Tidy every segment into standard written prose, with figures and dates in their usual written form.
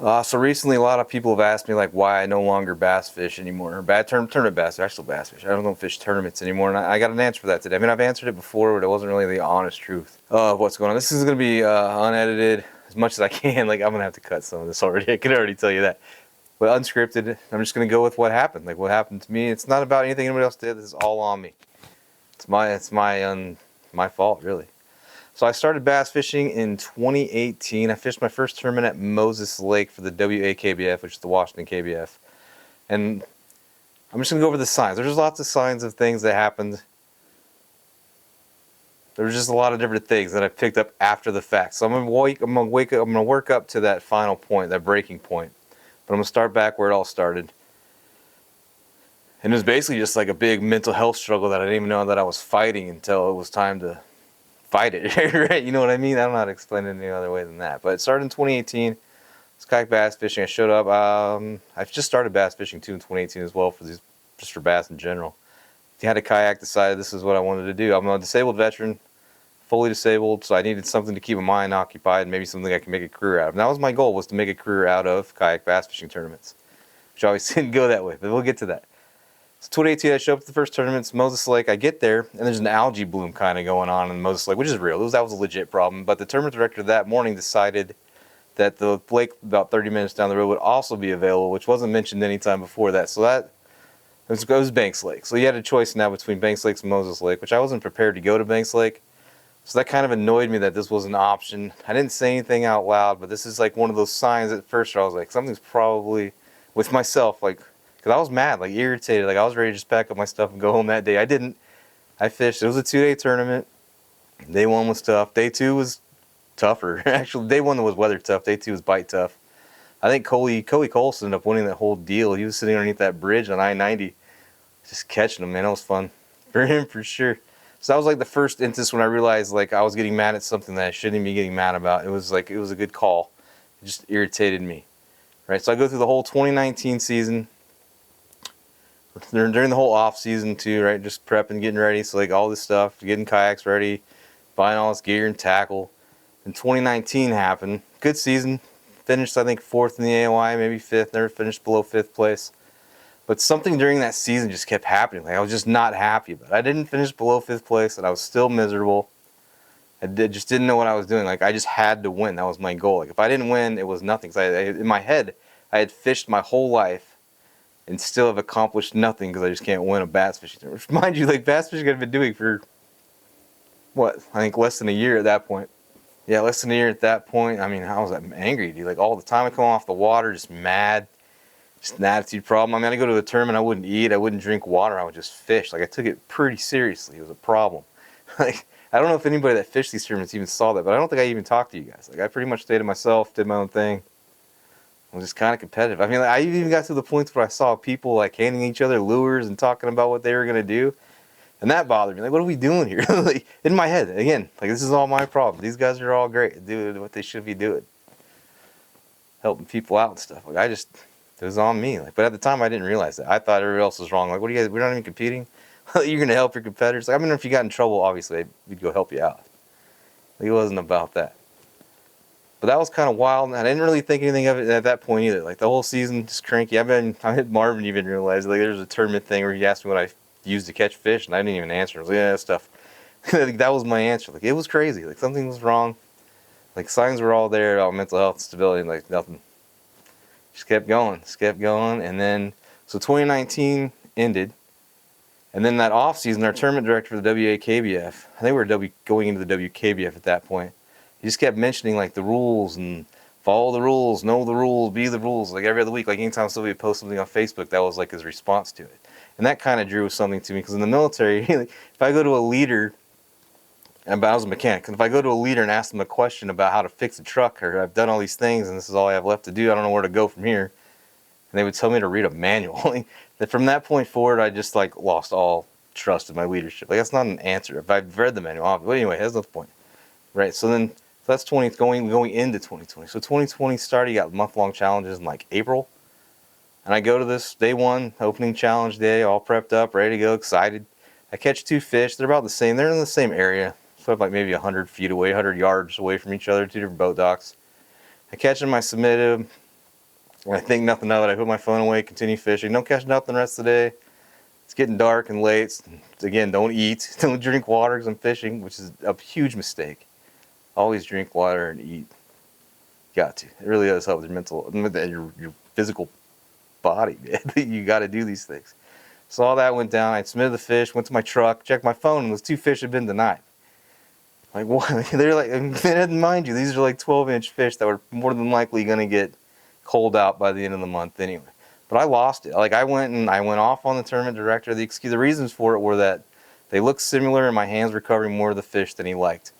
So recently, a lot of people have asked me like why I no longer bass fish anymore, or tournament bass. I still bass fish. I don't fish tournaments anymore, and I got an answer for that today. I mean, I've answered it before, but it wasn't really the honest truth of what's going on. This is going to be unedited as much as I can. Like I'm gonna have to cut some of this already. I can already tell you that. But unscripted, I'm just going to go with what happened. Like what happened to me. It's not about anything anybody else did. This is all on me. It's my fault, really. So I started bass fishing in 2018. I fished my first tournament at Moses Lake for the WAKBF, which is the Washington KBF. And I'm just going to go over the signs. There's lots of signs of things that happened. There was just a lot of different things that I picked up after the fact. So I'm going to work up to that final point, that breaking point. But I'm going to start back where it all started. And it was basically just like a big mental health struggle that I didn't even know that I was fighting until it was time to fight it, right? You know what I mean? I don't know how to explain it any other way than that. But it started in 2018. It's kayak bass fishing. I showed up. I've just started bass fishing too in 2018 as well just for bass in general. I had a kayak, decided this is what I wanted to do. I'm a disabled veteran, fully disabled, so I needed something to keep my mind occupied, maybe something I can make a career out of. And that was my goal, was to make a career out of kayak bass fishing tournaments, which obviously didn't go that way, but we'll get to that. So 2018, I show up at the first tournament. It's Moses Lake. I get there, and there's an algae bloom kind of going on in Moses Lake, which is real. That was a legit problem. But the tournament director that morning decided that the lake about 30 minutes down the road would also be available, which wasn't mentioned any time before that. So it was Banks Lake. So you had a choice now between Banks Lake and Moses Lake, which I wasn't prepared to go to Banks Lake. So that kind of annoyed me that this was an option. I didn't say anything out loud, but this is like one of those signs at first where I was like, something's probably with myself, like, because I was mad, like irritated, like I was ready to just pack up my stuff and go home that day. I didn't. I fished. It was a 2-day tournament. Day 1 was tough. Day 2 was tougher. Actually, day 1 was weather tough. Day 2 was bite tough. I think Coley Colson ended up winning that whole deal. He was sitting underneath that bridge on I-90, just catching them, man. It was fun for him for sure. So that was like the first instance when I realized like I was getting mad at something that I shouldn't be getting mad about. It was a good call. It just irritated me, right? So I go through the whole 2019 season. During the whole off season too, right? Just prepping, getting ready. So like all this stuff, getting kayaks ready, buying all this gear and tackle. And 2019 happened. Good season. Finished I think 4th in the AOI, maybe 5th. Never finished below 5th place. But something during that season just kept happening. Like I was just not happy about it. I didn't finish below 5th place, and I was still miserable. Just didn't know what I was doing. Like I just had to win. That was my goal. Like if I didn't win, it was nothing. So in my head, I had fished my whole life and still have accomplished nothing because I just can't win a bass fishing tournament. Mind you, like bass fishing I've been doing for what? I think less than a year at that point. Yeah, less than a year at that point. I mean, I was angry, dude. Like all the time I come off the water, just mad. Just an attitude problem. I mean, I go to a tournament, I wouldn't eat, I wouldn't drink water, I would just fish. Like I took it pretty seriously. It was a problem. Like I don't know if anybody that fished these tournaments even saw that, but I don't think I even talked to you guys. Like I pretty much stayed to myself, did my own thing. I was just kind of competitive. I mean, like, I even got to the point where I saw people like handing each other lures and talking about what they were gonna do, and that bothered me. Like, what are we doing here? Like in my head, again, like this is all my problem. These guys are all great, doing what they should be doing, helping people out and stuff. Like it was on me. Like, but at the time, I didn't realize that. I thought everybody else was wrong. Like, what are you guys? We're not even competing. You're gonna help your competitors. Like, I mean, if you got in trouble, obviously, we'd go help you out. Like, it wasn't about that. But that was kind of wild, and I didn't really think anything of it at that point either. Like the whole season, just cranky. I had Marvin even realize like there's a tournament thing where he asked me what I used to catch fish, and I didn't even answer. I was like, yeah, that stuff. Like, that was my answer. Like it was crazy. Like something was wrong. Like signs were all there about mental health, stability, and like nothing. Just kept going, and then so 2019 ended, and then that off season, our tournament director for the WAKBF, I think we were going into the WKBF at that point. He just kept mentioning like the rules and follow the rules, know the rules, be the rules. Like every other week, like anytime somebody would post something on Facebook, that was like his response to it. And that kind of drew something to me because in the military, if I go to a leader, and I was a mechanic, and if I go to a leader and ask them a question about how to fix a truck, or I've done all these things and this is all I have left to do, I don't know where to go from here, and they would tell me to read a manual. That from that point forward, I just like lost all trust in my leadership. Like that's not an answer. If I've read the manual, but anyway, that's the point, right? So that's going into 2020. So 2020 started. You got month-long challenges in like April, and I go to this day 1 opening challenge day, all prepped up, ready to go, excited. I catch 2 fish. They're about the same. They're in the same area, so like maybe 100 feet away, 100 yards away from each other, 2 different boat docks. I catch them. I submit them. And I think nothing of it. I put my phone away, continue fishing. Don't catch nothing the rest of the day. It's getting dark and late. Again, don't eat. Don't drink water because I'm fishing, which is a huge mistake. Always drink water and eat. Got to. It really does help with your mental, your physical body. You got to do these things. So all that went down. I submitted the fish, went to my truck, checked my phone, and those 2 fish had been denied. Like, what? They're like, and mind you, these are like 12-inch fish that were more than likely going to get cold out by the end of the month anyway. But I lost it. Like, I went off on the tournament director. The reasons for it were that they looked similar and my hands were covering more of the fish than he liked,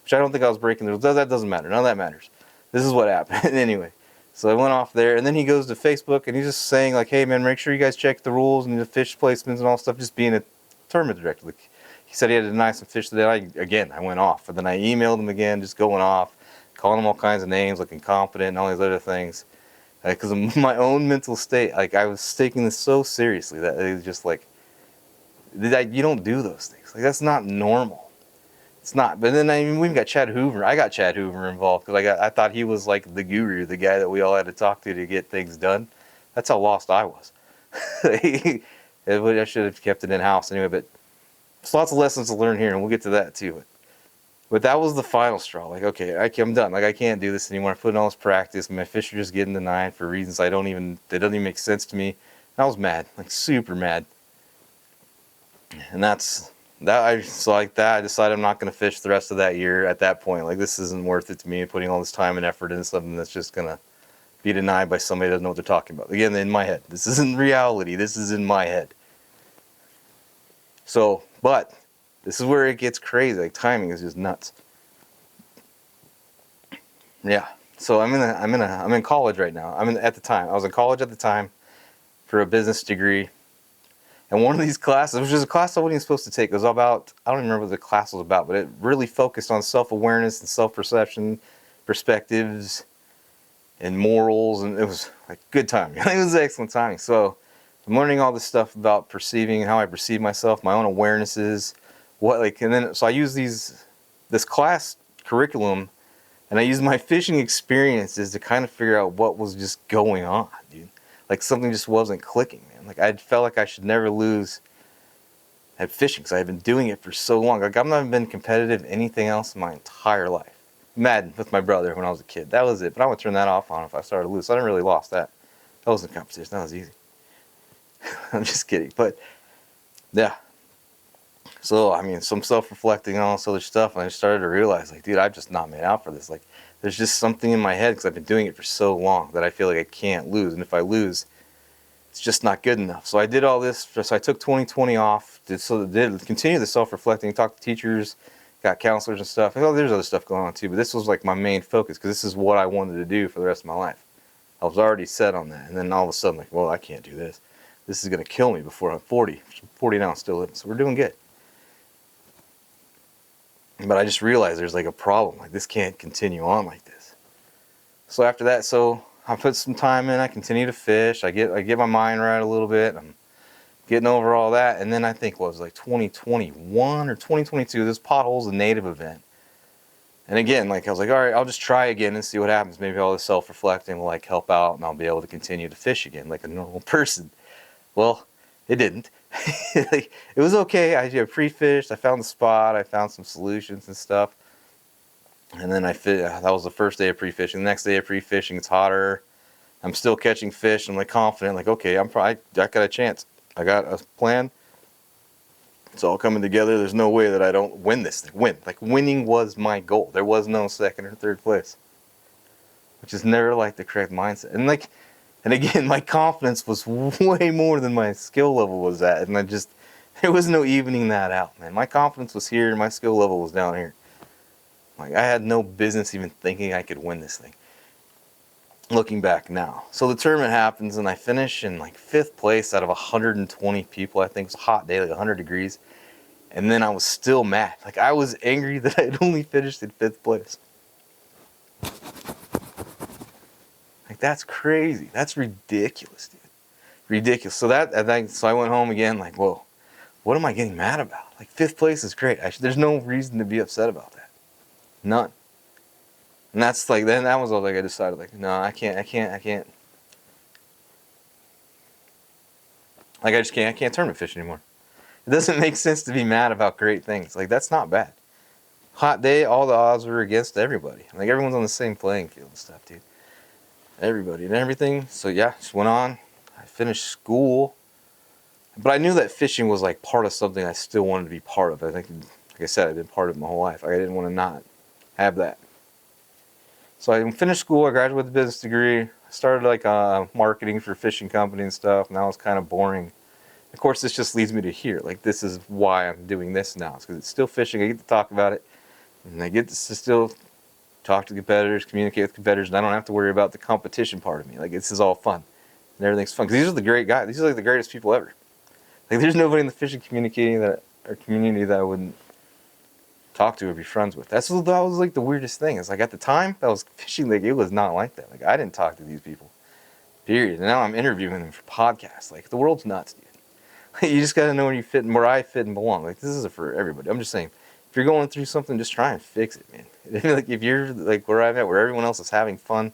which I don't think I was breaking the rules. That doesn't matter. None of that matters. This is what happened anyway. So I went off there, and then he goes to Facebook, and he's just saying, like, hey, man, make sure you guys check the rules and the fish placements and all stuff, just being a tournament director. Like, he said he had to deny some fish today. I went off. And then I emailed him again, just going off, calling him all kinds of names, like incompetent and all these other things. Because of my own mental state, like, I was taking this so seriously that it was just like, you don't do those things. Like, that's not normal. It's not. But then, I mean, we've got Chad Hoover. I got Chad Hoover involved because I thought he was like the guru, the guy that we all had to talk to get things done. That's how lost I was. I should have kept it in-house anyway, but there's lots of lessons to learn here, and we'll get to that too. But that was the final straw. Like, okay, I'm done. Like, I can't do this anymore. I put in all this practice. My fish are just getting denied for reasons that doesn't even make sense to me. And I was mad, like super mad. And that's that. I decided I'm not going to fish the rest of that year at that point. Like, this isn't worth it to me, putting all this time and effort into something that's just going to be denied by somebody that doesn't know what they're talking about. Again, in my head. This isn't reality. This is in my head. So, but this is where it gets crazy. Like, timing is just nuts. Yeah. So I'm in college right now. I was in college at the time for a business degree. And one of these classes, which is a class I wasn't even supposed to take, it was about, I don't even remember what the class was about, but it really focused on self-awareness and self-perception, perspectives, and morals, and it was like good timing. It was excellent timing. So I'm learning all this stuff about perceiving, how I perceive myself, my own awarenesses, so I use this class curriculum, and I use my fishing experiences to kind of figure out what was just going on, dude. Like, something just wasn't clicking, man. Like, I felt like I should never lose at fishing because I had been doing it for so long. Like, I've not been competitive in anything else in my entire life. Madden with my brother when I was a kid. That was it. But I would turn that off on if I started to lose. So I didn't really lost that. That wasn't a competition. That was easy. I'm just kidding. But, yeah. So, I mean, some self-reflecting and all this other stuff. And I just started to realize, like, dude, I'm just not made out for this. Like, there's just something in my head because I've been doing it for so long that I feel like I can't lose. And if I lose, it's just not good enough. So I did all this. So I took 2020 off. Did continue the self-reflecting, talked to teachers, got counselors and stuff. Oh, there's other stuff going on too, but this was like my main focus because this is what I wanted to do for the rest of my life. I was already set on that. And then all of a sudden, like, well, I can't do this. This is going to kill me before I'm 40. I'm 40 now, still living. So we're doing good. But I just realized there's like a problem. Like, this can't continue on like this. So after that, I put some time in. I continue to fish. I get my mind right a little bit. I'm getting over all that. And then I think, what was it, like 2021 or 2022, this Pothole's a native event. And again, like, I was like, all right, I'll just try again and see what happens. Maybe all this self-reflecting will like help out and I'll be able to continue to fish again like a normal person. Well, it didn't. Like, it was okay. I pre-fished. I found the spot. I found some solutions and stuff. And then that was the first day of pre-fishing. The next day of pre-fishing, it's hotter. I'm still catching fish. I'm like confident, like, okay, I got a chance. I got a plan. It's all coming together. There's no way that I don't win this thing. Like, winning was my goal. There was no second or third place, which is never like the correct mindset. And again, my confidence was way more than my skill level was at. And there was no evening that out, man. My confidence was here and my skill level was down here. Like, I had no business even thinking I could win this thing. Looking back now. So the tournament happens and I finish in like 5th place out of 120 people. I think it was a hot day, like 100 degrees. And then I was still mad. Like, I was angry that I had only finished in 5th place. Like, that's crazy. That's ridiculous, dude. Ridiculous. So I went home again like, whoa, what am I getting mad about? Like, 5th place is great. There's no reason to be upset about that. None. And that's like, then that was all like I decided, like, no, I can't. Like I can't tournament fish anymore. It doesn't make sense to be mad about great things. Like that's not bad. Hot day, all the odds were against everybody. Like everyone's on the same playing field and stuff, dude. Everybody and everything. So yeah, just went on. I finished school, but I knew that fishing was like part of something I still wanted to be part of. I think, like I said, I've been part of it my whole life. I didn't want to not have that. So I finished school. I graduated with a business degree. I started like marketing for fishing company and stuff. And that was kind of boring. Of course, this just leads me to here. Like this is why I'm doing this now. It's because it's still fishing. I get to talk about it, and I get to still talk to competitors, communicate with competitors, and I don't have to worry about the competition part of me. Like this is all fun, and everything's fun. Because these are the great guys. These are like the greatest people ever. Like there's nobody in the fishing community that I wouldn't talk to or be friends with. That was like the weirdest thing. It's like at the time that I was fishing, like it was not like that. Like I didn't talk to these people. Period. And now I'm interviewing them for podcasts. Like the world's nuts, dude. You just gotta know where you fit and where I fit and belong. Like this isn't for everybody. I'm just saying, if you're going through something, just try and fix it, man. Like if you're like where I'm at, where everyone else is having fun,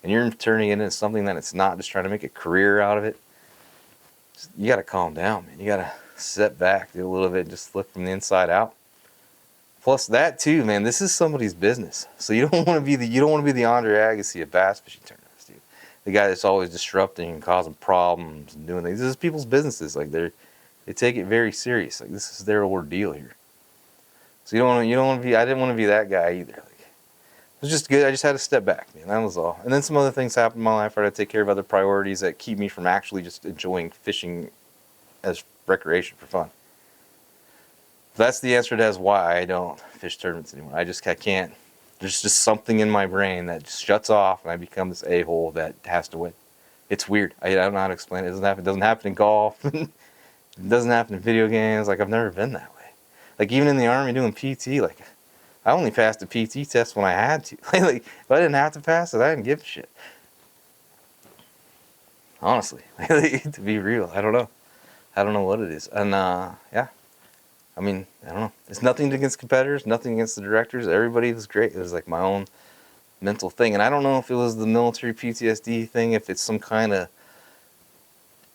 and you're turning it into something that it's not, just trying to make a career out of it, you gotta calm down, man. You gotta step back, do a little bit, just look from the inside out. Plus that too, man. This is somebody's business, so you don't want to be the Andre Agassi of bass fishing tournaments, dude. The guy that's always disrupting and causing problems and doing things. This is people's businesses. Like they take it very serious. Like this is their ordeal here. So you don't want to be. I didn't want to be that guy either. Like, it was just good. I just had to step back, man. That was all. And then some other things happened in my life. I had to take care of other priorities that keep me from actually just enjoying fishing as recreation for fun. That's the answer to why I don't fish tournaments anymore. I can't. There's just something in my brain that just shuts off, and I become this a-hole that has to win. It's weird. I don't know how to explain it. It doesn't happen in golf. It doesn't happen in video games. Like I've never been that way. Like even in the Army doing PT, like I only passed the PT test when I had to. Like if I didn't have to pass it, I didn't give a shit. Honestly, to be real, I don't know. I don't know what it is. And yeah. I mean, I don't know. It's nothing against competitors, nothing against the directors. Everybody was great. It was like my own mental thing. And I don't know if it was the military PTSD thing, if it's some kind of,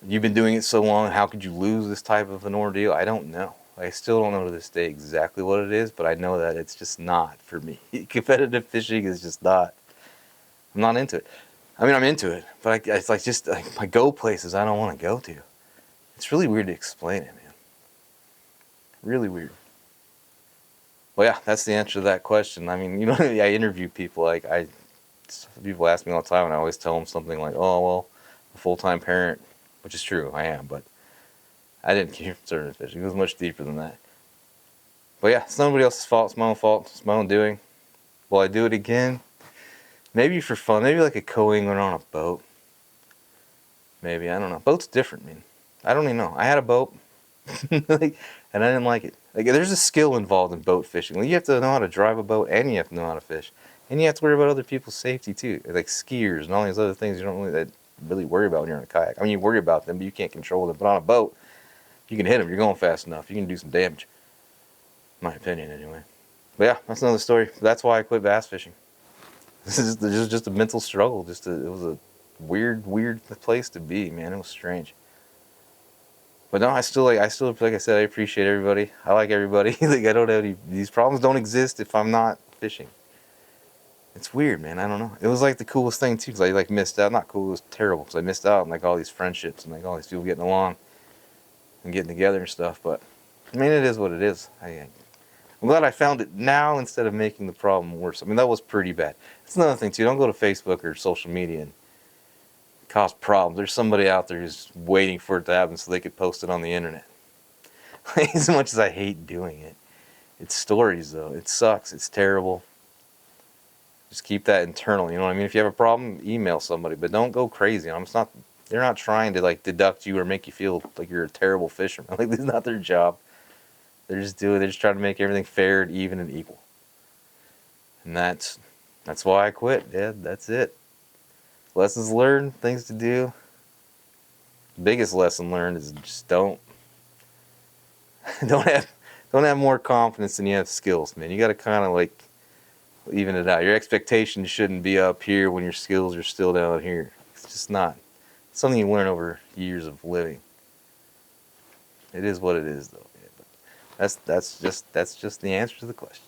you've been doing it so long, how could you lose this type of an ordeal? I don't know. I still don't know to this day exactly what it is, but I know that it's just not for me. Competitive fishing is just not, I'm not into it. I mean, I'm into it, but it's like just like my go places I don't want to go to. It's really weird to explain it, man. Really weird. Well, yeah, that's the answer to that question. I mean, I interview people. Like people ask me all the time, and I always tell them something like, "Oh, well, I'm a full-time parent," which is true. I am, but I didn't keep tournament fishing. It was much deeper than that. But yeah, it's nobody else's fault. It's my own fault. It's my own doing. Will I do it again? Maybe for fun. Maybe like a co-angler on a boat. Maybe, I don't know. Boat's different, man. I don't even know. I had a boat. Like, and I didn't like it. Like, there's a skill involved in boat fishing. Like, you have to know how to drive a boat, and you have to know how to fish, and you have to worry about other people's safety too, like skiers and all these other things you don't really worry about when you're in a kayak. I mean, you worry about them, but you can't control them. But on a boat, you can hit them. You're going fast enough. You can do some damage. In my opinion, anyway. But yeah, that's another story. That's why I quit bass fishing. This is just a mental struggle. It was a weird place to be, man. It was strange. But no, I still, like I said, I appreciate everybody. I like everybody. Like I don't have these problems don't exist if I'm not fishing. It's weird, man. I don't know. It was like the coolest thing too, because I like missed out. Not cool, it was terrible, because I missed out on like all these friendships and like all these people getting along and getting together and stuff. But I mean, it is what it is. I'm glad I found it now instead of making the problem worse. I mean, that was pretty bad. That's another thing too. Don't go to Facebook or social media and cause problems. There's somebody out there who's waiting for it to happen so they could post it on the internet. As much as I hate doing it, it's stories though. It sucks. It's terrible. Just keep that internal. You know what I mean? If you have a problem, email somebody, but don't go crazy. They're not trying to like deduct you or make you feel like you're a terrible fisherman. Like this is not their job. They're just trying to make everything fair and even and equal. And that's why I quit. Yeah, that's it. Lessons learned, things to do. The biggest lesson learned is just don't have more confidence than you have skills, man. You got to kind of like even it out. Your expectations shouldn't be up here when your skills are still down here. It's just not. It's something you learn over years of living. It is what it is, though. Yeah, but that's just the answer to the question.